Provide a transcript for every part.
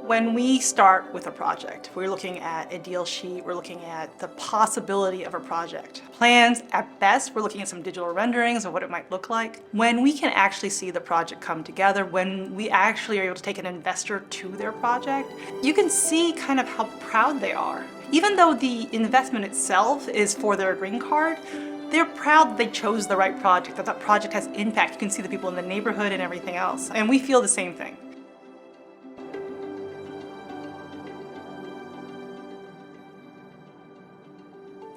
When we start with a project, we're looking at a deal sheet, we're looking at the possibility of a project. Plans, at best, we're looking at some digital renderings of what it might look like. When we can actually see the project come together, when we actually are able to take an investor to their project, you can see kind of how proud they are. Even though the investment itself is for their green card, they're proud that they chose the right project, that that project has impact. You can see the people in the neighborhood and everything else. And we feel the same thing.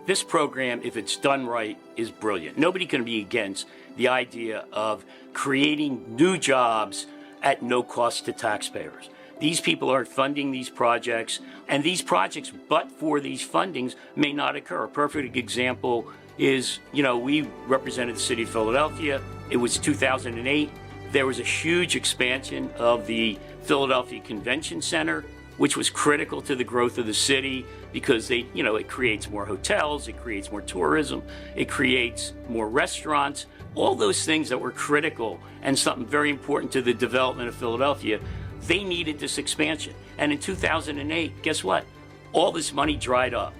This program, if it's done right, is brilliant. Nobody can be against the idea of creating new jobs at no cost to taxpayers. These people are funding these projects, and these projects, but for these fundings, may not occur. A perfect example is, we represented the city of Philadelphia. It was 2008. There was a huge expansion of the Philadelphia Convention Center, which was critical to the growth of the city because it creates more hotels, it creates more tourism, it creates more restaurants, all those things that were critical and something very important to the development of Philadelphia. They needed this expansion. And in 2008, guess what? All this money dried up.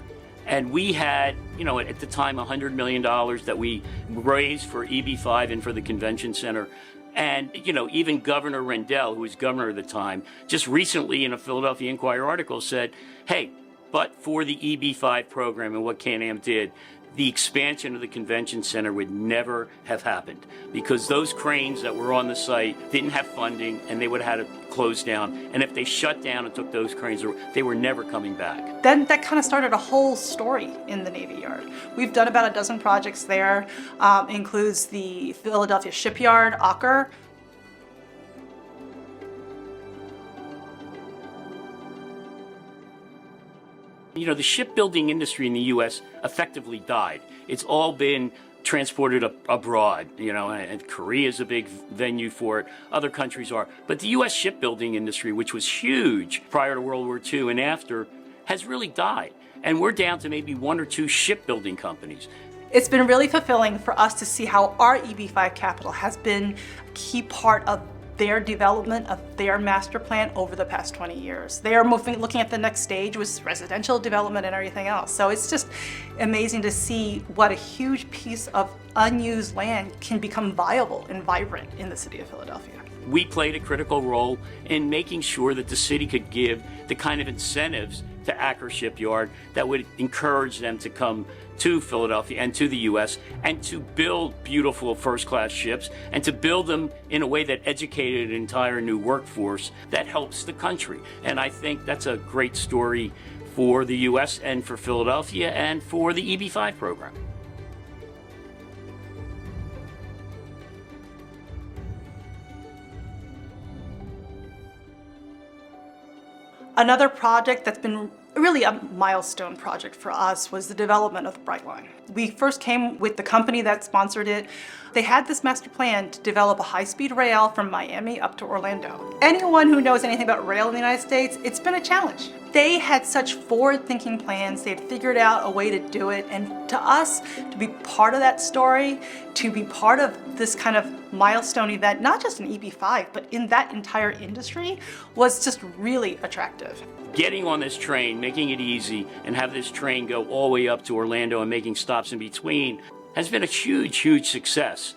And we had, at the time, $100 million that we raised for EB-5 and for the convention center. And, even Governor Rendell, who was governor at the time, just recently in a Philadelphia Inquirer article said, hey, but for the EB-5 program and what CanAm did, the expansion of the convention center would never have happened because those cranes that were on the site didn't have funding and they would have had to close down. And if they shut down and took those cranes, they were never coming back. Then that kind of started a whole story in the Navy Yard. We've done about a dozen projects there, includes the Philadelphia Shipyard, Ocker. The shipbuilding industry in the U.S. effectively died. It's all been transported abroad, and Korea is a big venue for it. Other countries are. But the U.S. shipbuilding industry, which was huge prior to World War II and after, has really died. And we're down to maybe one or two shipbuilding companies. It's been really fulfilling for us to see how our EB-5 capital has been a key part of their development of their master plan over the past 20 years. They are looking at the next stage with residential development and everything else. So it's just amazing to see what a huge piece of unused land can become viable and vibrant in the city of Philadelphia. We played a critical role in making sure that the city could give the kind of incentives to Acker Shipyard that would encourage them to come to Philadelphia and to the U.S. and to build beautiful first-class ships and to build them in a way that educated an entire new workforce that helps the country. And I think that's a great story for the U.S. and for Philadelphia and for the EB-5 program. Another project that's been really a milestone project for us was the development of Brightline. We first came with the company that sponsored it. They had this master plan to develop a high-speed rail from Miami up to Orlando. Anyone who knows anything about rail in the United States, it's been a challenge. They had such forward-thinking plans. They had figured out a way to do it. And to us, to be part of that story, to be part of this kind of milestone event, not just in EB-5, but in that entire industry, was just really attractive. Getting on this train, making it easy, and have this train go all the way up to Orlando and making stops in between has been a huge, huge success.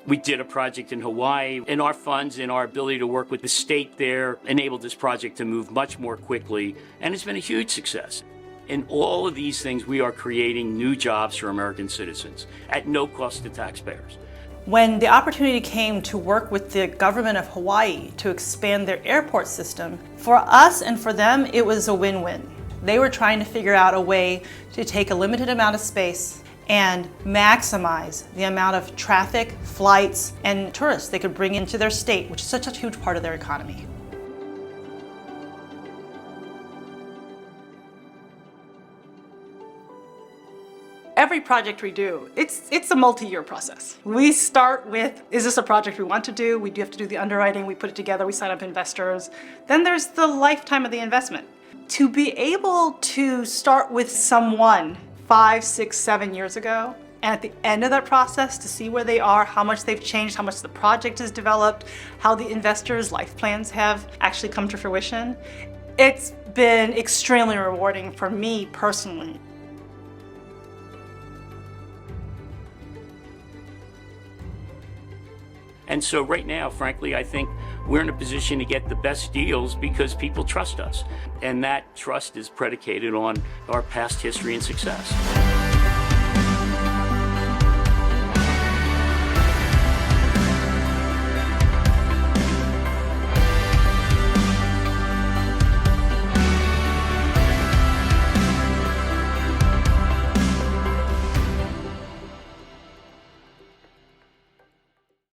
We did a project in Hawaii, and our funds and our ability to work with the state there enabled this project to move much more quickly, and it's been a huge success. In all of these things, we are creating new jobs for American citizens at no cost to taxpayers. When the opportunity came to work with the government of Hawaii to expand their airport system, for us and for them, it was a win-win. They were trying to figure out a way to take a limited amount of space and maximize the amount of traffic, flights, and tourists they could bring into their state, which is such a huge part of their economy. Every project we do, it's a multi-year process. We start with, is this a project we want to do? We do have to do the underwriting, we put it together, we sign up investors. Then there's the lifetime of the investment. To be able to start with someone 5, 6, 7 years ago And at the end of that process, to see where they are, how much they've changed, how much the project has developed, how the investors' life plans have actually come to fruition, it's been extremely rewarding for me personally. And so right now, frankly, I think we're in a position to get the best deals because people trust us. And that trust is predicated on our past history and success.